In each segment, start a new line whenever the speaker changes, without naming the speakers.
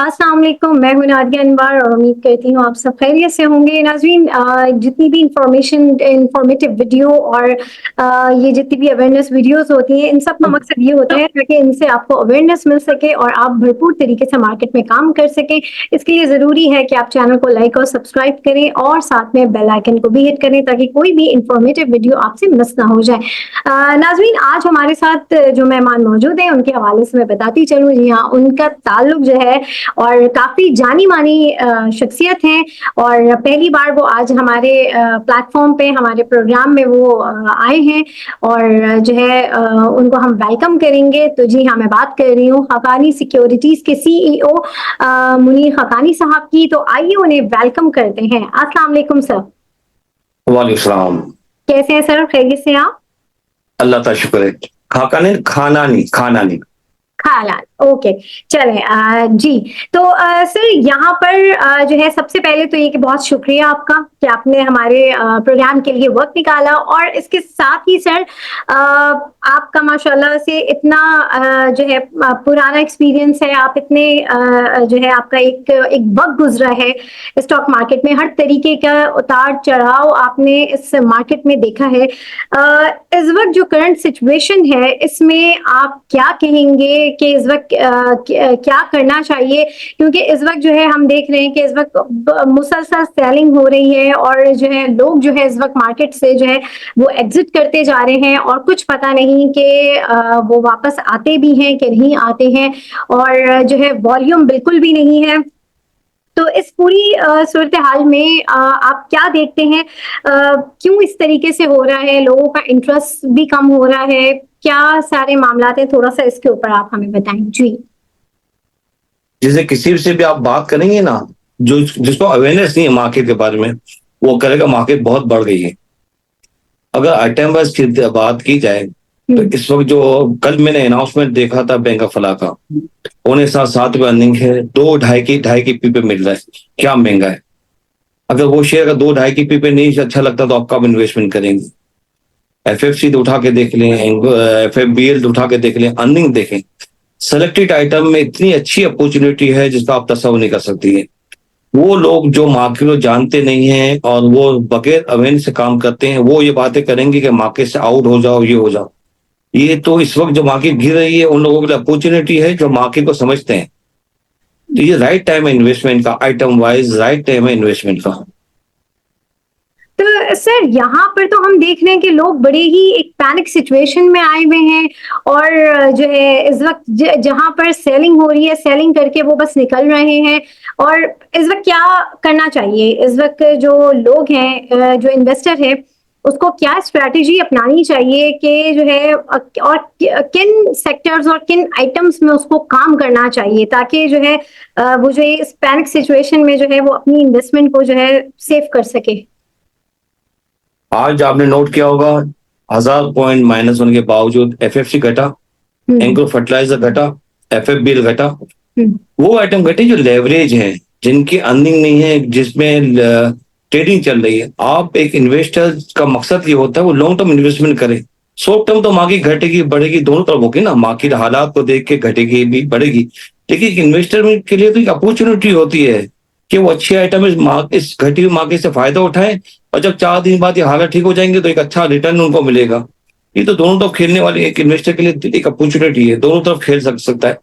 अस्सलाम वालेकुम, मैं हूँ नादिया अनवर और उम्मीद करती हूँ आप सब खैरियत से होंगे। नाज़रीन, जितनी भी इन्फॉर्मेटिव वीडियो और ये जितनी भी अवेयरनेस वीडियोस होती हैं, इन सब का मकसद ये होता है ताकि इनसे आपको अवेयरनेस मिल सके और आप भरपूर तरीके से मार्केट में काम कर सकें। इसके लिए ज़रूरी है कि आप चैनल को लाइक और सब्सक्राइब करें और साथ में बेल आइकन को भी हिट करें ताकि कोई भी इन्फॉर्मेटिव वीडियो आपसे मिस ना हो जाए। नाज़रीन, आज हमारे साथ जो मेहमान मौजूद हैं उनके हवाले से मैं बताती चलूँ। जी हाँ, उनका ताल्लुक जो है और काफ़ी जानी-मानी शख्सियत हैं और पहली बार वो आज हमारे प्लेटफ़ॉर्म पे हमारे प्रोग्राम में वो आए हैं और जो है उनको हम वेलकम करेंगे। तो जी हाँ, मैं बात कर रही हूँ हक़ानी सिक्योरिटीज़ के सीईओ मुनीर हक़ानी साहब की। तो आइए उन्हें वेलकम करते हैं। अस्सलाम वालेकुम सर।
वालेकुम सलाम।
कैसे हैं सर? खैरियत से हैं आप?
अल्लाह का शुक्र है। खाकानी खाना नहीं।
खालान, ओके। चलें, जी, तो सर यहाँ पर जो है सबसे पहले तो ये कि बहुत शुक्रिया आपका कि आपने हमारे प्रोग्राम के लिए वक़्त निकाला और इसके साथ ही सर आपका माशाल्लाह से इतना जो है पुराना एक्सपीरियंस है, आप इतने जो है आपका एक वक़्त गुज़रा है स्टॉक मार्केट में, हर तरीके का उतार-चढ़ाव आपने इस मार्केट में देखा है। इस वक़्त जो करंट सिचुएशन है, इसमें आप क्या कहेंगे कि इस वक़्त क्या करना चाहिए? क्योंकि इस वक़्त जो है हम देख रहे हैं कि इस वक़्त मुसलसल सेलिंग हो रही है और जो है लोग जो है इस वक़्त मार्केट से जो है वो एग्ज़िट करते जा रहे हैं और कुछ पता नहीं कि वो वापस आते भी हैं कि नहीं आते हैं और जो है वॉल्यूम बिल्कुल भी नहीं है। तो इस पूरी सूरत-ए-हाल में आप क्या देखते हैं, क्यों इस तरीके से हो रहा है? लोगों का इंटरेस्ट भी कम हो रहा है, क्या सारे मामलात हैं? थोड़ा-सा इसके ऊपर आप हमें बताएँ। जी।
जैसे किसी से भी आप बात करेंगे ना, जिसको अवेयरनेस नहीं है मार्केट के बारे में, वो कहेगा मार्केट बहुत बढ़ गई है। अगर आइटम वाइज़ की बात की जाए, तो इस वक़्त जो कल मैंने अनाउंसमेंट देखा था बैंक ऑफ फलाह का, पौने 7 रुपए अर्निंग है, 2 ढाई की पी पे मिल रहा है। क्या महँगा है। अगर वो शेयर अगर 2 ढाई की पी पे नहीं अच्छा लगता तो आप कब इन्वेस्टमेंट करेंगे? एफएफसी उठा के देख लें, एफएफबीएल उठा के देख लें, अर्निंग देखें। सेलेक्टेड आइटम में इतनी अच्छी अपॉर्चुनिटी है जिसका आप तस्वर नहीं कर सकती है। वो लोग जो मार्केट को जानते नहीं हैं और वो बगैर अवेयरनेस से काम करते हैं, वो ये बातें करेंगे कि मार्केट से आउट हो जाओ, ये हो जाओ। ये तो इस वक्त जो मार्केट गिर रही है उन लोगों के लिए अपॉर्चुनिटी है जो मार्केट को समझते हैं। तो ये राइट टाइम है इन्वेस्टमेंट का, आइटम वाइज राइट टाइम है इन्वेस्टमेंट का।
तो सर यहाँ पर तो हम देख रहे हैं कि लोग बड़े ही एक पैनिक सिचुएशन में आए हुए हैं और जो है इस वक्त जहाँ पर सेलिंग हो रही है, सेलिंग करके वो बस निकल रहे हैं। और इस वक्त क्या करना चाहिए? इस वक्त जो लोग हैं, जो इन्वेस्टर है, उसको क्या स्ट्रैटेजी अपनानी चाहिए कि जो है और किन सेक्टर्स और किन आइटम्स में उसको काम करना चाहिए ताकि जो है वो जो इस पैनिक सिचुएशन में जो है वो अपनी इन्वेस्टमेंट को जो है सेव कर सके।
आज आपने नोट किया होगा 1000 पॉइंट माइनस होने के बावजूद एफएफसी घटा, एंग्रो फर्टिलाइजर घटा, एफएफबीएल घटा। वो आइटम घटे जो लेवरेज हैं, जिनकी अर्निंग नहीं है, जिसमें ट्रेडिंग चल रही है। आप एक इन्वेस्टर का मकसद ये होता है वो लॉन्ग टर्म इन्वेस्टमेंट करे। शॉर्ट टर्म तो मार्केट घटेगी बढ़ेगी दोनों तरफ होगी ना, मार्केट हालात को देख के घटेगी भी बढ़ेगी। लेकिन इन्वेस्टर के लिए तो एक अपॉर्चुनिटी होती है कि वो अच्छी आइटम इस घटी हुई मार्केट से फायदा उठाएं और जब 4 दिन बाद ये हालत ठीक हो जाएंगे तो एक अच्छा रिटर्न उनको मिलेगा। ये तो दोनों तरफ खेलने वाली एक इन्वेस्टर के लिए एक अपॉर्चुनिटी है, दोनों तरफ खेल सकता है।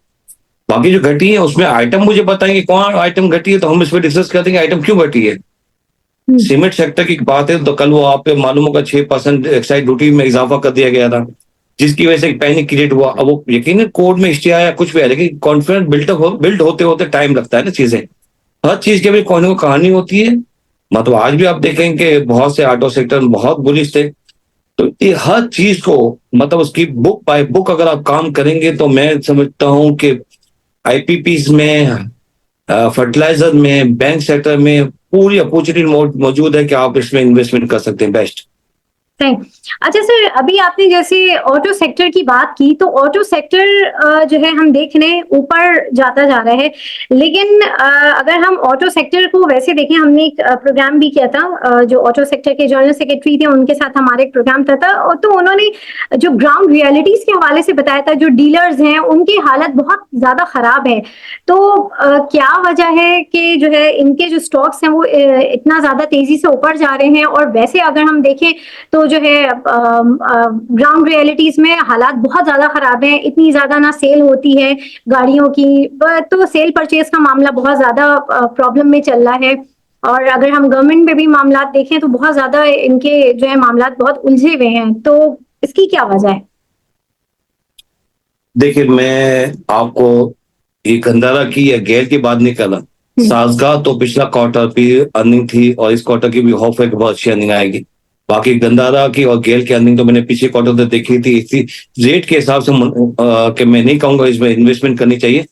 बाकी जो घटी है उसमें आइटम मुझे बताएंगे कौन आइटम घटी है तो हम इस पर डिस्कस कर देंगे आइटम क्यों घटी है। सीमेंट सेक्टर की बात है तो कल वो आप मालूम होगा 6% एक्साइज ड्यूटी में इजाफा कर दिया गया था, जिसकी वजह से पैनिक क्रिएट हुआ। अब वो यकीन कोर्ट में स्टे आया कुछ भी आया, लेकिन कॉन्फिडेंस बिल्ड होते होते टाइम लगता है ना। चीजें हर चीज की भी कोई ना कोई कहानी होती है। मतलब आज भी आप देखेंगे बहुत से ऑटो सेक्टर में बहुत बुलिश थे। तो ये हर चीज को मतलब उसकी बुक बाय बुक अगर आप काम करेंगे तो मैं समझता हूँ कि आईपीपीज में, फर्टिलाइजर में, बैंक सेक्टर में पूरी अपॉर्चुनिटी मौजूद है कि आप इसमें इन्वेस्टमेंट कर सकते हैं बेस्ट।
सही। अच्छा सर, अभी आपने जैसे ऑटो सेक्टर की बात की, तो ऑटो सेक्टर जो है हम देख रहे हैं ऊपर जाता जा रहा है, लेकिन अगर हम ऑटो सेक्टर को वैसे देखें, हमने एक प्रोग्राम भी किया था, जो ऑटो सेक्टर के जनरल सेक्रेटरी थे उनके साथ हमारा एक प्रोग्राम था, और तो उन्होंने जो ग्राउंड रियलिटीज के हवाले से बताया था, जो डीलर्स हैं उनकी हालत बहुत ज्यादा खराब है। तो क्या वजह है कि जो है इनके जो स्टॉक्स हैं वो इतना ज्यादा तेजी से ऊपर जा रहे हैं, और वैसे अगर हम देखें तो जो है ग्राउंड रियलिटीज में हालात बहुत ज्यादा खराब हैं, इतनी ज्यादा ना सेल होती है गाड़ियों की, तो सेल परचेज का मामला बहुत ज्यादा प्रॉब्लम में चल रहा है। और अगर हम गवर्नमेंट में भी मामला देखें तो बहुत ज्यादा इनके जो है मामला बहुत उलझे हुए हैं, तो इसकी क्या वजह है?
देखिए, मैं आपको ये गंदारा की या गैर की बात नहीं कर रहा। साजगाह तो पिछला क्वार्टर भी अर्निंग थी और इस क्वार्टर की भी होप है कि बहुत अच्छी अर्निंग आएगी। बाकी गंदारा की और गेल की अर्निंग तो मैंने पिछले क्वार्टर तक देखी थी। इसी रेट के हिसाब से कि मैं नहीं कहूंगा इसमें इन्वेस्टमेंट करनी चाहिए,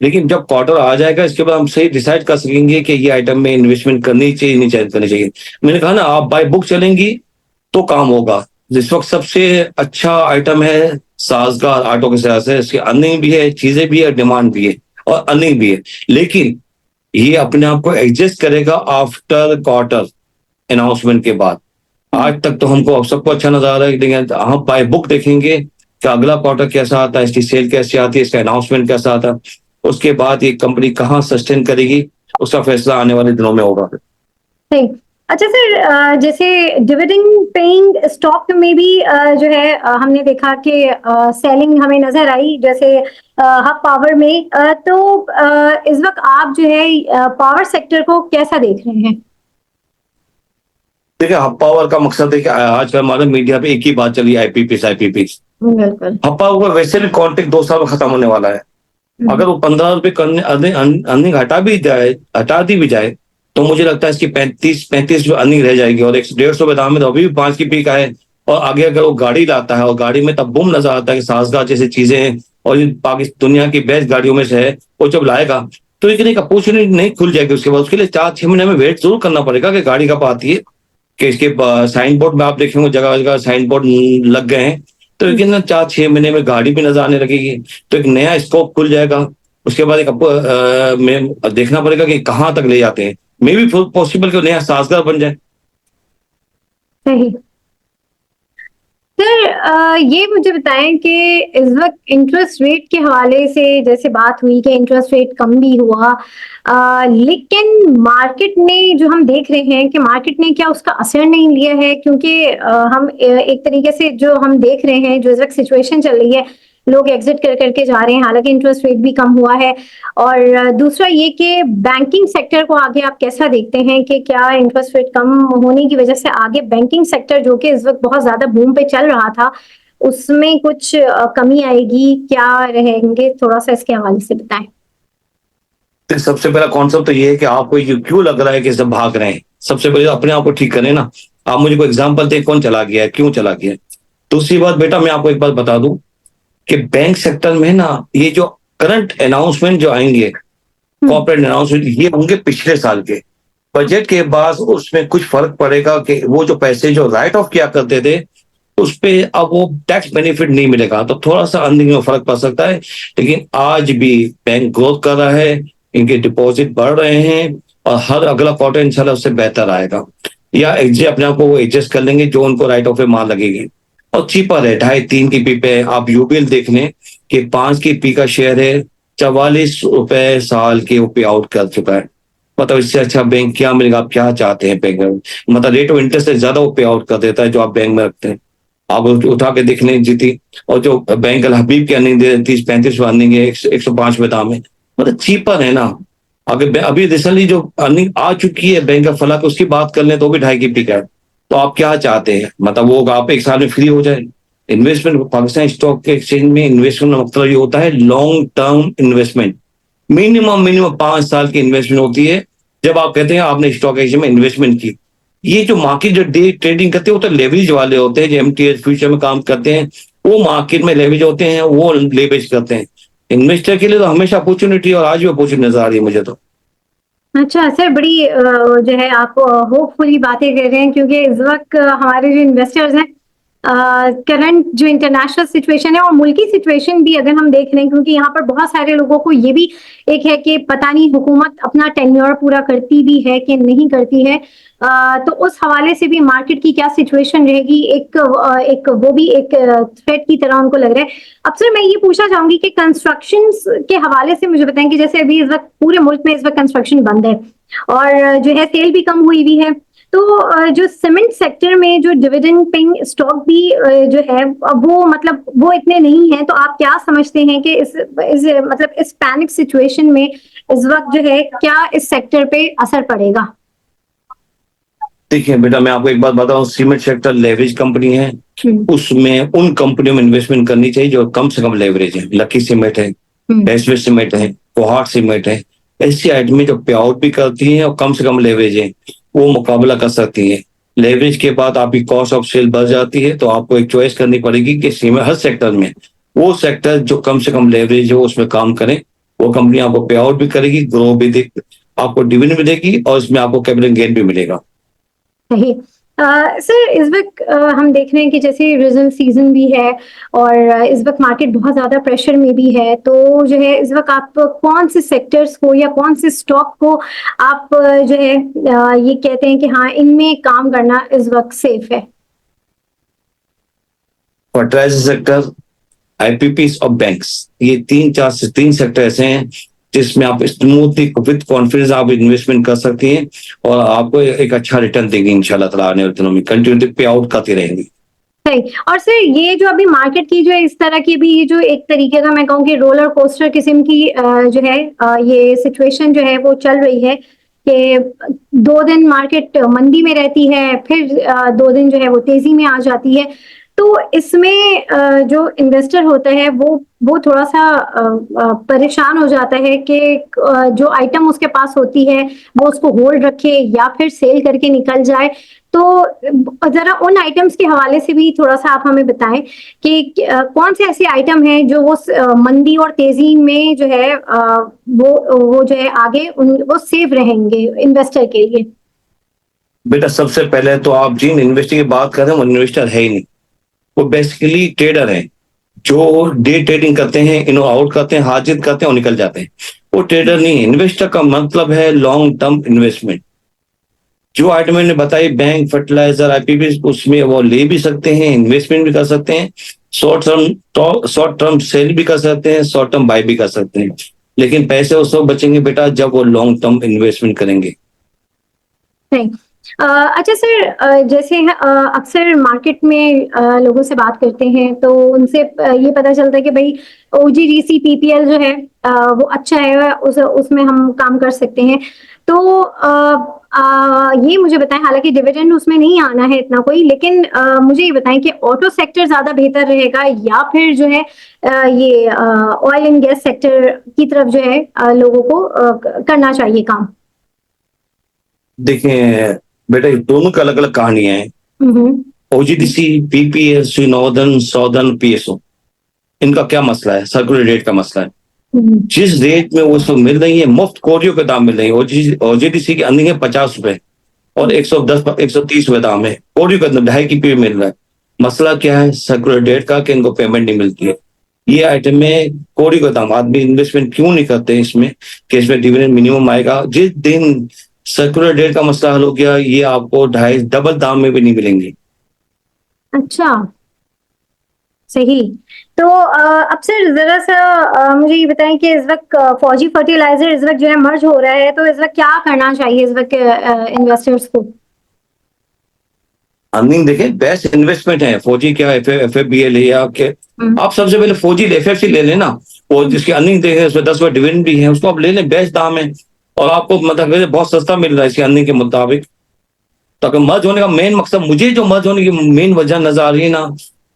लेकिन जब क्वार्टर आ जाएगा इसके बाद हम सही डिसाइड कर सकेंगे कि ये आइटम में इन्वेस्टमेंट करनी चाहिए नहीं करनी चाहिए। मैंने कहा ना, आप बाय बुक चलेंगी तो काम होगा। इस वक्त सबसे अच्छा आइटम है साजगार ऑटो के साथ से, इसकी अर्निंग भी है, चीजें भी है, डिमांड भी है और अर्निंग भी है। लेकिन ये अपने आप को एडजस्ट करेगा आफ्टर क्वार्टर अनाउंसमेंट के बाद। आज तक तो हमको सबको अच्छा नजर आ रहा है, लेकिन हम बाय बुक देखेंगे कि अगला क्वार्टर कैसा आता है, इसकी सेल कैसे आती है, इसका अनाउंसमेंट कैसा आता है, उसके बाद ये कंपनी कहाँ सस्टेन करेगी उसका फैसला आने वाले दिनों में होगा।
सही। अच्छा सर, जैसे डिविडेंड पेइंग स्टॉक में भी जो है हमने देखा कि सेलिंग हमें नजर आई, जैसे हब पावर में, तो इस वक्त आप जो है पावर सेक्टर को कैसा देख रहे हैं?
देखिए, हब पावर का मकसद है कि आजकल हमारे मीडिया पे एक ही बात चली, आईपीपीस आईपीपीस।
बिल्कुल।
हब पावर का वैसे भी कॉन्ट्रैक्ट 2 साल में खत्म होने वाला है। अगर वो 15 रुपए करने अर्निंग हटा दी भी जाए तो मुझे लगता है इसकी 35 जो अर्निंग रह जाएगी, और 150 दाम में तो अभी भी 5 की पीक है। और आगे अगर वो गाड़ी लाता है और गाड़ी में तब बूम नजर आता है कि साजगार जैसी चीजें हैं और ये पाकिस्तान दुनिया की बेस्ट गाड़ियों में से है, वो जब लाएगा तो एक अपॉर्चुनिटी नहीं खुल जाएगी उसके बाद। उसके लिए 4-6 महीने में वेट जरूर करना पड़ेगा कि गाड़ी कब आती है। कि इसके साइन बोर्ड में आप देखेंगे जगह जगह साइन बोर्ड लग गए हैं, तो लेकिन ना 4-6 महीने में गाड़ी भी नजर आने लगेगी, तो एक नया स्कोप खुल जाएगा। उसके बाद में देखना पड़ेगा कि कहाँ तक ले जाते हैं। मे भी पॉसिबल कि नया साजगार बन जाए।
सही। सर, ये मुझे बताएं कि इस वक्त इंटरेस्ट रेट के हवाले से जैसे बात हुई कि इंटरेस्ट रेट कम भी हुआ, लेकिन मार्केट ने जो हम देख रहे हैं कि मार्केट ने क्या उसका असर नहीं लिया है, क्योंकि हम एक तरीके से जो हम देख रहे हैं, जो इस वक्त सिचुएशन चल रही है, लोग एग्जिट कर करके जा रहे हैं, हालांकि इंटरेस्ट रेट भी कम हुआ है। और दूसरा ये कि बैंकिंग सेक्टर को आगे आप कैसा देखते हैं कि क्या इंटरेस्ट रेट कम होने की वजह से आगे बैंकिंग सेक्टर जो कि इस वक्त बहुत ज्यादा बूम पे चल रहा था उसमें कुछ कमी आएगी, क्या रहेंगे, थोड़ा सा इसके हवाले से बताएं।
तो सबसे पहला कॉन्सेप्ट तो ये है कि आपको ये क्यों लग रहा है कि सब भाग रहे हैं। सबसे पहले अपने आप को ठीक करें ना। आप मुझे कोई एग्जाम्पल दें, कौन चला गया है, क्यों चला गया है। दूसरी बात बेटा, मैं आपको एक बात बता दूं कि बैंक सेक्टर में ना ये जो करंट अनाउंसमेंट जो आएंगे, कॉर्पोरेट अनाउंसमेंट, ये होंगे पिछले साल के बजट के बाद। उसमें कुछ फर्क पड़ेगा कि वो जो पैसे जो राइट ऑफ किया करते थे उस पे अब वो टैक्स बेनिफिट नहीं मिलेगा, तो थोड़ा सा अर्निंग में फर्क पड़ सकता है। लेकिन आज भी बैंक ग्रोथ कर रहा है, इनके डिपॉजिट बढ़ रहे हैं और हर अगला क्वार्टर इंशाल्लाह उससे बेहतर आएगा। या अपने आप को वो एडजस्ट कर लेंगे जो उनको राइट ऑफ पे मार लगेगी। और चीपर है, 2.5-3 की पी पे। आप यूबीएल देख लें कि 5 की पी का शेयर है, 44 रुपए साल के वो पे आउट कर चुका है। मतलब इससे अच्छा बैंक क्या मिलेगा? आप क्या चाहते हैं बैंक में? मतलब रेट ऑफ इंटरेस्ट से ज्यादा वो पे आउट कर देता है जो आप बैंक में रखते हैं। आप उठा के देख लें जीती, और जो बैंक अल हबीब की अर्निंग दे 30-35 अर्निंग है, 105 दाम है, मतलब चीपर है ना। अगर अभी रिसेंटली जो अर्निंग आ चुकी है बैंक ऑफ फला की उसकी बात कर लें तो भी 2.5 की पी का है। तो आप क्या चाहते हैं? मतलब वो आप एक साल में फ्री हो जाए। इन्वेस्टमेंट पाकिस्तान स्टॉक के एक्सचेंज में इन्वेस्टमेंट का मतलब ये होता है लॉन्ग टर्म इन्वेस्टमेंट। मिनिमम 5 साल की इन्वेस्टमेंट होती है जब आप कहते हैं आपने स्टॉक एक्सचेंज में इन्वेस्टमेंट की। ये जो मार्केट जो डे ट्रेडिंग करते हैं वो तो लेवरेज वाले होते हैं, जो एमटीएस फ्यूचर में काम करते हैं, वो मार्केट में लेवरेज होते हैं, वो लेवरेज करते हैं। इन्वेस्टर के लिए तो हमेशा अपॉर्चुनिटी, और आज भी अपॉर्चुनिटी नजर आ रही है मुझे तो।
अच्छा सर, बड़ी जो है आप होपफुली बातें कर रहे हैं, क्योंकि इस वक्त हमारे जो इन्वेस्टर्स हैं, करंट जो इंटरनेशनल सिचुएशन है और मुल्की सिचुएशन भी अगर हम देख रहे हैं, क्योंकि यहाँ पर बहुत सारे लोगों को ये भी एक है कि पता नहीं हुकूमत अपना टेन्योर पूरा करती भी है कि नहीं करती है। तो उस हवाले से भी मार्केट की क्या सिचुएशन रहेगी, एक वो भी एक थ्रेट की तरह उनको लग रहा है। अब सर मैं ये पूछना चाहूंगी कि कंस्ट्रक्शन के हवाले से मुझे बताएं कि जैसे अभी इस वक्त पूरे मुल्क में इस वक्त कंस्ट्रक्शन बंद है और जो है सेल भी कम हुई हुई है, तो जो सीमेंट सेक्टर में जो डिविडेंड पेइंग स्टॉक भी जो है वो मतलब वो इतने नहीं है, तो आप क्या समझते हैं कि इस मतलब इस पैनिक सिचुएशन में इस वक्त जो है क्या इस सेक्टर पे असर पड़ेगा?
देखिए बेटा, मैं आपको एक बात बताऊं, सीमेंट सेक्टर लेवरेज कंपनी है, उसमें उन कंपनियों में इन्वेस्टमेंट करनी चाहिए जो कम से कम लेवरेज है। लकी सीमेंट है, एसवे सीमेंट है, कोहाट सीमेंट है, ऐसी आइटमें जो पे आउट भी करती हैं और कम से कम लेवरेज है, वो मुकाबला कर सकती है। लेवरेज के बाद आपकी कॉस्ट ऑफ सेल बढ़ जाती है, तो आपको एक चॉइस करनी पड़ेगी कि सीमेंट हर सेक्टर में वो सेक्टर जो कम से कम लेवरेज हो उसमें काम करें। वो कंपनी आपको पे आउट भी करेगी, ग्रो भी दे, आपको डिविडेंड भी देगी और इसमें आपको कैपिटल गेन भी मिलेगा।
सही। सर इस वक्त हम देख रहे हैं कि जैसे रिजल्ट सीजन भी है और इस वक्त मार्केट बहुत ज्यादा प्रेशर में भी है, तो जो है इस वक्त आप कौन से सेक्टर्स को या कौन से स्टॉक को आप जो है ये कहते हैं कि हाँ इनमें काम करना इस वक्त सेफ है?
फर्टिलाइजर सेक्टर, आईपीपीस और बैंक्स, ये तीन सेक्टर ऐसे हैं जिसमें आप स्मूथली विद कॉन्फिडेंस आप इन्वेस्टमेंट कर सकती हैं और आपको एक अच्छा रिटर्न देंगे इंशाल्लाह ताला। आने वाले दिनों में कंटिन्यू पे आउट करती रहेंगी।
सही। और सर ये जो अभी मार्केट की जो इस तरह की भी ये जो एक तरीके का मैं कहूँ कि रोलर कोस्टर किस्म की जो है ये सिचुएशन जो है वो चल रही है कि 2 दिन मार्केट मंदी में रहती है, फिर 2 दिन जो है वो तेजी में आ जाती है। तो इसमें जो इन्वेस्टर होता है वो थोड़ा सा परेशान हो जाता है कि जो आइटम उसके पास होती है वो उसको होल्ड रखे या फिर सेल करके निकल जाए। तो जरा उन आइटम्स के हवाले से भी थोड़ा सा आप हमें बताएं कि कौन से ऐसे आइटम हैं जो वो मंदी और तेजी में जो है वो जो है आगे वो सेफ रहेंगे इन्वेस्टर के लिए।
बेटा सबसे पहले तो आप जिन इन्वेस्टर की बात कर रहे हैं वो इन्वेस्टर है ही नहीं, वो बेसिकली ट्रेडर है जो डे ट्रेडिंग करते हैं, इन आउट करते हैं, हार जीत करते हैं और निकल जाते हैं। वो ट्रेडर नहीं है। इन्वेस्टर का मतलब है लॉन्ग टर्म इन्वेस्टमेंट। जो आइटम मैंने बताई, बैंक, फर्टिलाइजर, आईपीपी, उसमें वो ले भी सकते हैं, इन्वेस्टमेंट भी कर सकते हैं, शॉर्ट टर्म सेल भी कर सकते हैं, शॉर्ट टर्म बाय भी कर सकते हैं। लेकिन पैसे उस वक्त बचेंगे बेटा जब वो लॉन्ग टर्म इन्वेस्टमेंट करेंगे।
नहीं। अच्छा सर, जैसे अक्सर मार्केट में लोगों से बात करते हैं तो उनसे ये पता चलता है कि भाई ओजीडीसी पीपीएल जो है वो अच्छा है, उसमें हम काम कर सकते हैं। तो ये मुझे बताएं, हालांकि डिविडेंड उसमें नहीं आना है इतना कोई, लेकिन मुझे ये बताएं कि ऑटो सेक्टर ज्यादा बेहतर रहेगा या फिर जो है ये ऑयल एंड गैस सेक्टर की तरफ जो है लोगों को करना चाहिए काम?
देखिए बेटा, दोनों की अलग अलग कहानियां हैं। OGDC, PPL, northern, southern, PSO, इनका क्या मसला है? सर्कुलर रेट का मसला है। जिस रेट में वो सब मिल रही है, मुफ्त कोरियो के दाम मिल रही है। ओजीडीसी की अर्निंग है 50 रुपए और 110 130 रुपए दाम है। कोरियो का 2.5 की पे मिल रहा है। मसला क्या है? सर्कुलर रेट का, कि इनको पेमेंट नहीं मिलती है। ये आइटम में कोरियो का दाम, आदमी इन्वेस्टमेंट क्यों नहीं करते इसमें कि इसमें डिविडेंड मिनिमम आएगा। जिस दिन सर्कुलर रेट का मसला हल हो गया, ये आपको 2.5 डबल दाम में भी नहीं मिलेंगे।
अच्छा, सही। तो अब सर जरा सा मुझे ये बताएं कि इस वक्त फौजी फर्टिलाइजर इस वक्त जो है मर्ज हो रहा है, तो इस वक्त क्या करना चाहिए इस वक्त इन्वेस्टर्स को?
अर्निंग देखें, बेस्ट इन्वेस्टमेंट है। फौजी क्या, एफएफबीएल है या के, आप सबसे पहले फौजी एफएफसी ले लेना, और जिसकी अर्निंग देखें उसमें 10 रुपए डिविडेंड भी है, उसको आप ले लें, बेस्ट दाम है और आपको मतलब बहुत सस्ता मिल रहा है इसकी अर्निंग के मुताबिक। तो अगर मर्ज होने का मेन मकसद, मुझे जो मर्ज होने की मेन वजह नजर आ रही है ना,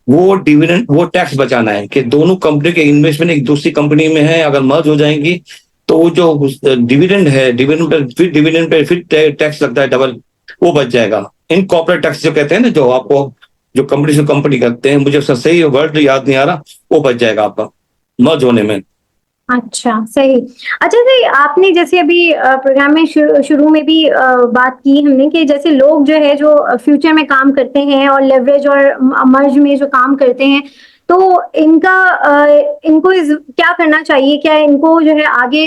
वो डिविडेंड, वो टैक्स बचाना है कि दोनों कंपनी के इन्वेस्टमेंट एक दूसरी कंपनी में है, अगर मर्ज हो जाएंगी तो वो जो डिविडेंड है, डिविडेंड पे फिर टैक्स लगता है डबल, वो बच जाएगा। इन कॉर्पोरेट टैक्स जो कहते हैं ना, जो आपको जो कंपनी से कंपनी करते हैं, मुझे उसका सही वर्ड याद नहीं आ रहा, वो बच जाएगा आपका मर्ज होने में।
अच्छा, सही। अच्छा सही, आपने जैसे अभी प्रोग्राम में शुरू में भी बात की हमने कि जैसे लोग जो है जो फ्यूचर में काम करते हैं और लेवरेज और मर्ज में जो काम करते हैं, तो इनको क्या करना चाहिए? क्या इनको जो है आगे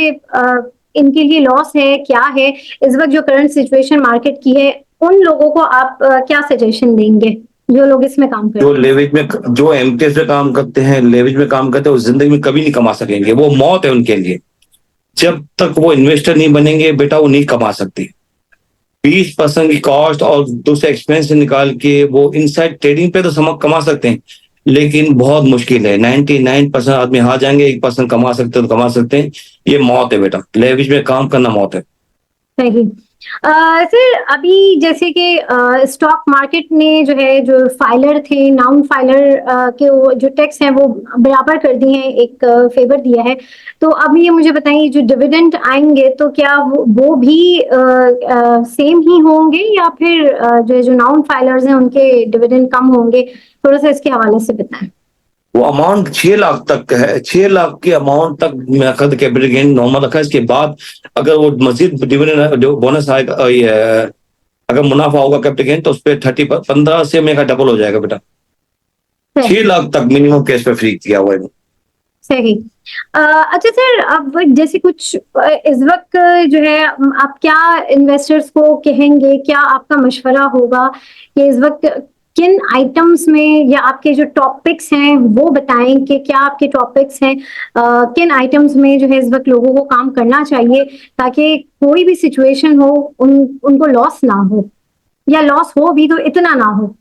इनके लिए लॉस है, क्या है? इस वक़्त जो करंट सिचुएशन मार्केट की है, उन लोगों को आप क्या सजेशन देंगे, जो लोग इसमें काम
जो
करते हैं?
लेवरेज में, जो एमटीएस में काम करते हैं, लेवरेज में काम करते हैं, वो जिंदगी में कभी नहीं कमा सकेंगे, वो मौत है उनके लिए। जब तक वो इन्वेस्टर नहीं बनेंगे बेटा, वो नहीं कमा सकते। 20% की कॉस्ट और दूसरे एक्सपेंस निकाल के वो इनसाइड ट्रेडिंग पे तो समझ कमा सकते हैं, लेकिन बहुत मुश्किल है। 99% आदमी हार जाएंगे, 1% कमा सकते हैं तो कमा सकते हैं। ये मौत है बेटा, लेवरेज में काम करना मौत है।
सही। सर अभी जैसे कि स्टॉक मार्केट ने जो है जो फाइलर थे, नाउन फाइलर के जो टैक्स हैं वो बराबर कर दिए हैं, एक फेवर दिया है। तो अब ये मुझे बताइए, जो डिविडेंड आएंगे तो क्या वो भी सेम ही होंगे, या फिर जो है जो नाउन फाइलर्स हैं उनके डिविडेंड कम होंगे? थोड़ा सा इसके हवाले से बताएं।
वो अमाउंट 6 लाख तक का है, 6 लाख के अमाउंट तक मेरा कैपिटल गेन नॉर्मल रखा है। इसके बाद अगर वो मजीद डिविडेंड जो बोनस आएगा, ये अगर मुनाफा होगा कैपिटल गेन, तो उस पर 15 से मेरा डबल हो जाएगा बेटा। 6 लाख तक मिनिमम कैश पे फ्री किया हुआ है।
सही। अच्छा सर, अब जैसे कुछ इस वक्त जो है आप क्या इन्वेस्टर्स को कहेंगे, क्या आपका मशवरा होगा कि इस वक्त किन आइटम्स में, या आपके जो टॉपिक्स हैं वो बताएं कि क्या आपके टॉपिक्स हैं, किन आइटम्स में जो है इस वक्त लोगों को काम करना चाहिए, ताकि कोई भी सिचुएशन हो उनको लॉस ना हो, या लॉस हो भी तो इतना ना हो।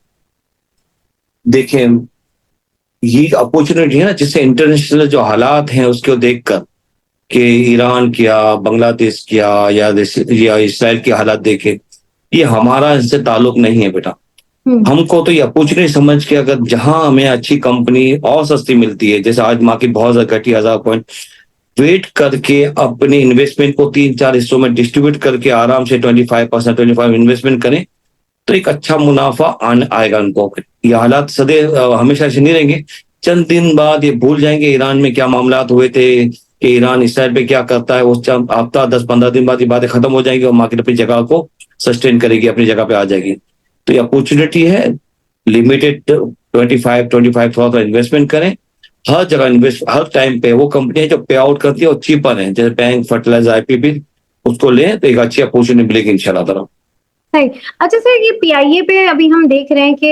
देखिए, ये अपॉर्चुनिटी है ना, जिससे इंटरनेशनल जो हालात हैं उसको देखकर, कि ईरान किया, बांग्लादेश किया, या इसराइल के हालात देखे, ये हमारा इससे ताल्लुक नहीं है बेटा। हमको तो ये अपॉर्चुनिटी समझ के, अगर जहां हमें अच्छी कंपनी और सस्ती मिलती है, जैसे आज मार्केट बहुत ज्यादा घटी 1000 पॉइंट, वेट करके अपने इन्वेस्टमेंट को 3-4 हिस्सों में डिस्ट्रीब्यूट करके आराम से 25% इन्वेस्टमेंट करें, तो एक अच्छा मुनाफा आएगा उनको। ये हालात सदैव हमेशा ऐसे नहीं रहेंगे। चंद दिन बाद ये भूल जाएंगे ईरान में क्या मामला हुए थे, कि ईरान इसराइल पे क्या करता है। उस हफ्ता 10-15 दिन बाद ये बातें खत्म हो जाएंगी और मार्केट अपनी जगह को सस्टेन करेगी, अपनी जगह पे आ जाएगी। तो ये अपॉर्चुनिटी है, लिमिटेड 25,000 इन्वेस्टमेंट करें। हर जगह इन्वेस्ट, हर टाइम पे वो कंपनी है जो पे आउट करती है और चीपर है, जैसे बैंक, फर्टिलाइजर, आईपीपी, उसको लें तो एक अच्छी अपॉर्चुनिटी मिलेगी इंशाल्लाह ताला।
सही। अच्छा सर, ये पीआईए पे अभी हम देख रहे हैं कि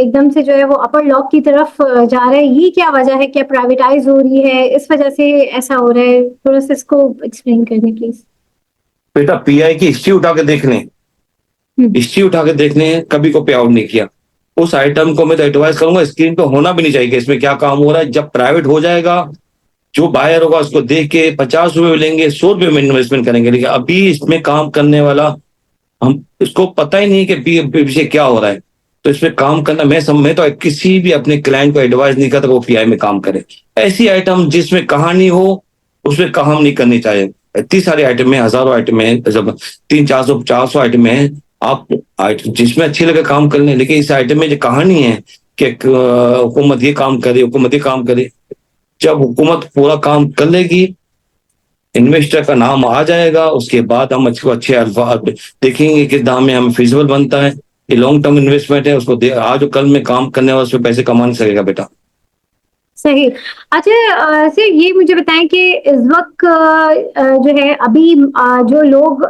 एकदम से जो है वो अपर लॉक की तरफ जा रहा है, ये क्या वजह है? क्या प्राइवेटाइज हो रही है, इस वजह से ऐसा हो रहा है? थोड़ा सा इसको एक्सप्लेन कर दें प्लीज।
बेटा, पीआई की हिस्ट्री उठा के देख लें, हिस्ट्री उठा के देख लें, कभी को पे आउट नहीं किया। उस आइटम को मैं तो एडवाइस करूंगा स्क्रीन पे होना भी नहीं चाहिए कि इसमें क्या काम हो रहा है। जब प्राइवेट हो जाएगा, जो बायर होगा उसको देख के 50 रुपए में लेंगे, 100 रुपए में इन्वेस्टमेंट करेंगे। लेकिन अभी इसमें काम करने वाला, हम इसको पता ही नहीं कि पीछे क्या हो रहा है, तो इसमें काम करना, मैं तो किसी भी अपने क्लाइंट को एडवाइस नहीं करता वो पीआई में काम करे। ऐसी आइटम जिसमें कहानी हो, उसमें काम नहीं करनी चाहिए। इतनी सारी आइटम है, हजारों आइटम है, जब 300-400 आइटम है, आप जिसमें अच्छी लगे काम कर लें। लेकिन इस आइटम में जो कहानी है कि हुकूमत ये काम करे, हुकूमत ये काम करे, जब हुकूमत पूरा काम कर लेगी, इन्वेस्टर का नाम आ जाएगा, उसके बाद हम अच्छे अल्फाज देखेंगे कि दाम में हमें फिजिबल बनता है। ये लॉन्ग टर्म इन्वेस्टमेंट है, उसको आज और कल में काम करने वाला उसमें पैसे कमा नहीं सकेगा बेटा।
सही। अच्छा सर, ये मुझे बताएं कि इस वक्त जो है अभी जो लोग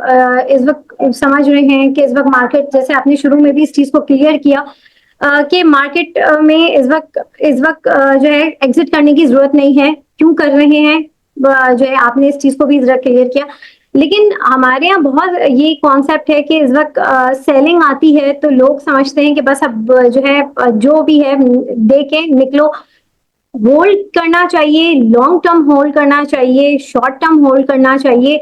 इस वक्त समझ रहे हैं कि इस वक्त मार्केट, जैसे आपने शुरू में भी इस चीज को क्लियर किया कि मार्केट में इस वक्त जो है एग्जिट करने की जरूरत नहीं है, क्यों कर रहे हैं, जो है आपने इस चीज को भी जरा क्लियर किया। लेकिन हमारे यहाँ बहुत ये कॉन्सेप्ट है कि इस वक्त सेलिंग आती है तो लोग समझते हैं कि बस अब जो है जो भी है दे के निकलो। होल्ड करना चाहिए, लॉन्ग टर्म होल्ड करना चाहिए, शॉर्ट टर्म होल्ड करना चाहिए,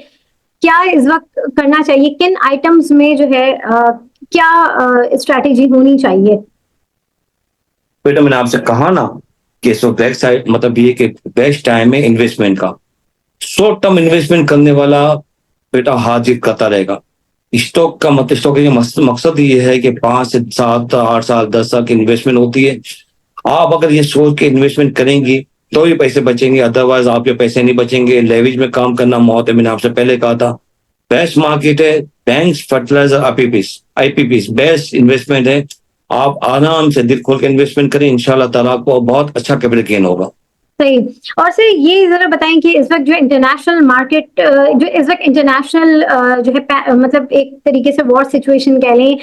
क्या इस वक्त करना चाहिए? किन आइटम्स में जो है क्या स्ट्रैटेजी होनी चाहिए?
बेटा, मैंने आपसे कहा ना कि सो बेस्ट साइड, मतलब ये कि बेस्ट टाइम है इन्वेस्टमेंट का। शॉर्ट टर्म इन्वेस्टमेंट करने वाला बेटा हार जीत करता रहेगा। स्टॉक का स्टॉक का मकसद ये है कि 5 से 7 8 साल 10 साल की इन्वेस्टमेंट होती है। आप अगर ये सोच के इन्वेस्टमेंट करेंगी तो ही पैसे बचेंगे, अदरवाइज आपके पैसे नहीं बचेंगे। लेवरेज में काम करना मौत है, मैंने आपसे पहले कहा था। बेस्ट मार्केट है banks, fertiliser, IPPs best investment है। आप आराम से दिल खोल के इन्वेस्टमेंट करें, इंशाल्लाह ताला आपको बहुत अच्छा कैपिटल गेन होगा।
सही। और सर ये जरा बताएं कि इस वक्त जो इंटरनेशनल मार्केट, जो इस वक्त इंटरनेशनल जो है मतलब एक तरीके से वॉर सिचुएशन कह लें,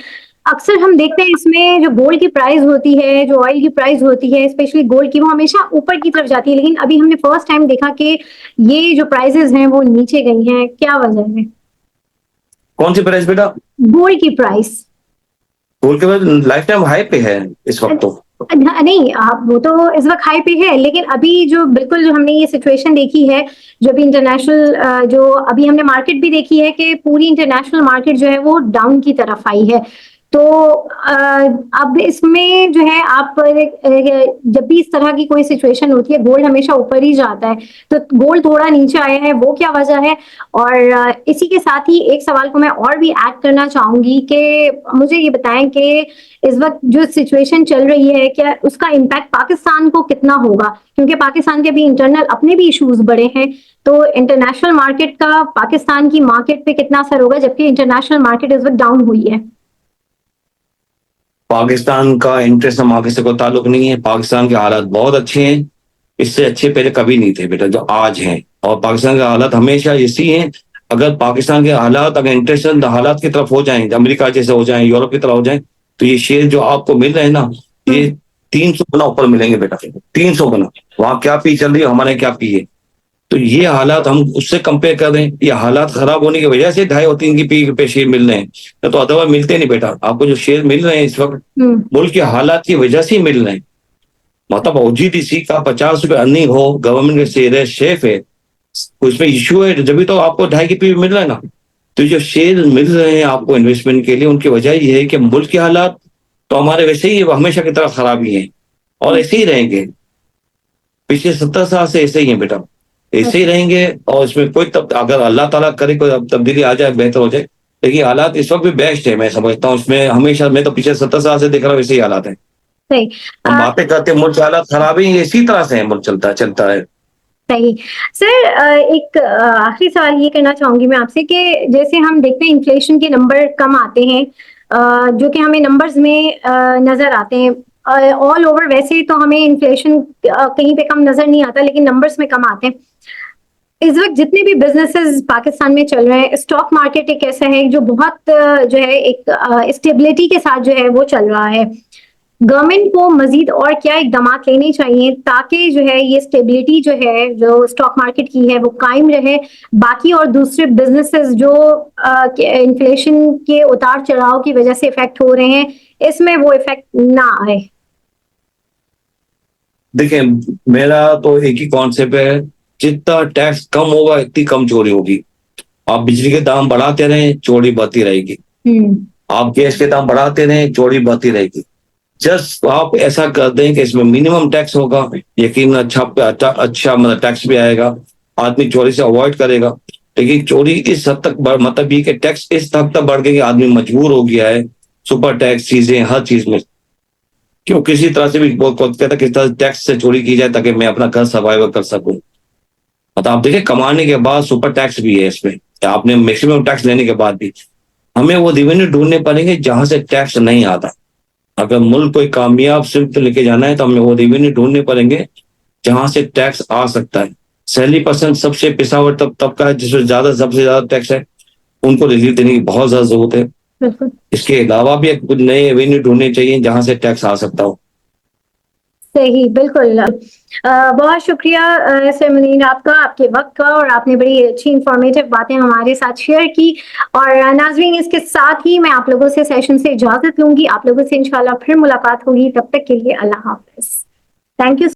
अक्सर हम देखते हैं इसमें जो गोल्ड की प्राइस होती है, जो ऑयल की प्राइस होती है, स्पेशली गोल्ड की, वो हमेशा ऊपर की तरफ जाती है, लेकिन अभी हमने फर्स्ट टाइम देखा कि ये जो प्राइसेस हैं वो नीचे गई हैं। क्या वजह है?
कौन सी प्राइस बेटा?
गोल्ड की प्राइस।
गोल्ड के बाद लाइफ टाइम हाई पे है इस वक्त तो।
नहीं, आप वो तो इस वक्त हाई पे है, लेकिन अभी जो बिल्कुल जो हमने ये सिचुएशन देखी है, जो अभी इंटरनेशनल जो अभी हमने मार्केट भी देखी है कि पूरी इंटरनेशनल मार्केट जो है वो डाउन की तरफ आई है। तो अब इसमें जो है आप जब भी इस तरह की कोई सिचुएशन होती है, गोल्ड हमेशा ऊपर ही जाता है, तो गोल्ड थोड़ा नीचे आया है, वो क्या वजह है? और इसी के साथ ही एक सवाल को मैं और भी ऐड करना चाहूंगी कि मुझे ये बताएं कि इस वक्त जो सिचुएशन चल रही है, क्या उसका इम्पैक्ट पाकिस्तान को कितना होगा? क्योंकि पाकिस्तान के भी इंटरनल अपने भी इश्यूज बड़े हैं, तो इंटरनेशनल मार्केट का पाकिस्तान की मार्केट पे कितना असर होगा, जबकि इंटरनेशनल मार्केट इस वक्त डाउन हुई है?
पाकिस्तान का इंटरेस्ट मार्केट से कोई ताल्लुक नहीं है। पाकिस्तान के हालात बहुत अच्छे हैं, इससे अच्छे पहले कभी नहीं थे बेटा जो आज हैं। और पाकिस्तान के हालात हमेशा इसी हैं। अगर पाकिस्तान के हालात अगर इंटरनेशनल हालात की तरफ हो जाएं, अमेरिका जैसे हो जाएं, यूरोप की तरफ हो जाएं, तो ये शेयर जो आपको मिल रहे हैं ना, ये 300 गुना ऊपर मिलेंगे बेटा, 300 गुना। वहां क्या पी चल रही है, हमारे क्या पी है। तो ये हालात हम उससे कंपेयर कर रहे हैं। ये हालात खराब होने की वजह से 2.5 और 3 की पी पे शेयर मिल रहे हैं, तो अदरवाइज मिलते नहीं बेटा। आपको जो शेयर मिल रहे हैं इस वक्त मुल्क के हालात की वजह से ही मिल रहे हैं। मतलब ओजीडीसी का 50 रुपए अर्निंग हो, गवर्नमेंट के शेयर है, सेफ है, उसमें इश्यू है, जब भी तो आपको 2.5 की पी मिल रहा है ना। तो जो शेयर मिल रहे हैं आपको इन्वेस्टमेंट के लिए, उनकी वजह ये है कि मुल्क के हालात तो हमारे वैसे ही हमेशा की तरह खराब ही हैं और ऐसे ही रहेंगे। पिछले 70 साल से ऐसे ही है बेटा, ऐसे ही रहेंगे। और इसमें कोई अगर अल्लाह ताला करे कोई तब्दीली आ जाए, बेहतर हो जाए, लेकिन हालात इस वक्त भी बेस्ट है, मैं समझता हूँ। इसमें हमेशा मैं तो पिछले 70 साल से देख रहा हूँ, वैसे ही हालात है।
सही।
हम बातें करते हैं मुल्क के हालात खराब ही, इसी तरह से है, मुल्क चलता है।
सही। सर एक आखिरी सवाल ये करना चाहूंगी मैं आपसे कि जैसे हम देखते हैं इन्फ्लेशन के नंबर कम आते हैं, जो कि हमें नंबर्स में नजर आते हैं ऑल ओवर। वैसे तो हमें इन्फ्लेशन कहीं पे कम नजर नहीं आता, लेकिन नंबर्स में कम आते हैं। इस वक्त जितने भी बिजनेसेस पाकिस्तान में चल रहे हैं, स्टॉक मार्केट एक ऐसा है जो बहुत जो है एक स्टेबिलिटी के साथ जो है वो चल रहा है। गवर्नमेंट को मजीद और क्या इकदाम लेने चाहिए ताकि जो है ये स्टेबिलिटी जो है जो स्टॉक मार्केट की है वो कायम रहे, बाकी और दूसरे बिजनेसेस जो इन्फ्लेशन के उतार चढ़ाव की वजह से इफेक्ट हो रहे हैं, इसमें वो इफेक्ट ना आए?
देखिए, मेरा तो एक ही कॉन्सेप्ट है, जितना टैक्स कम होगा इतनी कम चोरी होगी। आप बिजली के दाम बढ़ाते रहें, चोरी बढ़ती रहेगी। आप गैस के दाम बढ़ाते रहें, चोरी बढ़ती रहेगी। जस्ट आप ऐसा कर दें कि इसमें मिनिमम टैक्स होगा, यकीन अच्छा मतलब टैक्स भी आएगा, आदमी चोरी से अवॉइड करेगा। लेकिन चोरी इस हद तक मतलब ये कि टैक्स इस हद तक बढ़ गया कि आदमी मजबूर हो गया है, सुपर टैक्स चीजें हर चीज में। क्यों किसी तरह से भी कहता किस तरह टैक्स से चोरी की जाए ताकि मैं अपना घर सर्वाइव कर सकूं। मतलब आप देखिए, कमाने के बाद सुपर टैक्स भी है इसमें, आपने मैक्सिमम टैक्स लेने के बाद भी हमें वो रेवेन्यू ढूंढने पड़ेंगे जहां से टैक्स नहीं आता। अगर मुल्क कोई कामयाब सिर्फ लेके जाना है तो हमें वो रेवेन्यू ढूंढने पड़ेंगे जहां से टैक्स आ सकता है। 70% सबसे पिछावर तबका है जिसमें सबसे ज्यादा टैक्स है, उनको रिलीफ देने की बहुत ज्यादा जरूरत है। इसके अलावा भी कुछ नए रेवेन्यू ढूंढने चाहिए जहां से टैक्स आ सकता हो।
सही, बिल्कुल। बहुत शुक्रिया सर मुनीर आपका, आपके वक्त का, और आपने बड़ी अच्छी इंफॉर्मेटिव बातें हमारे साथ शेयर की। और नाज़रीन, इसके साथ ही मैं आप लोगों से सेशन से इजाजत लूंगी। आप लोगों से इंशाल्लाह फिर मुलाकात होगी, तब तक के लिए अल्लाह हाफिज। Thank you.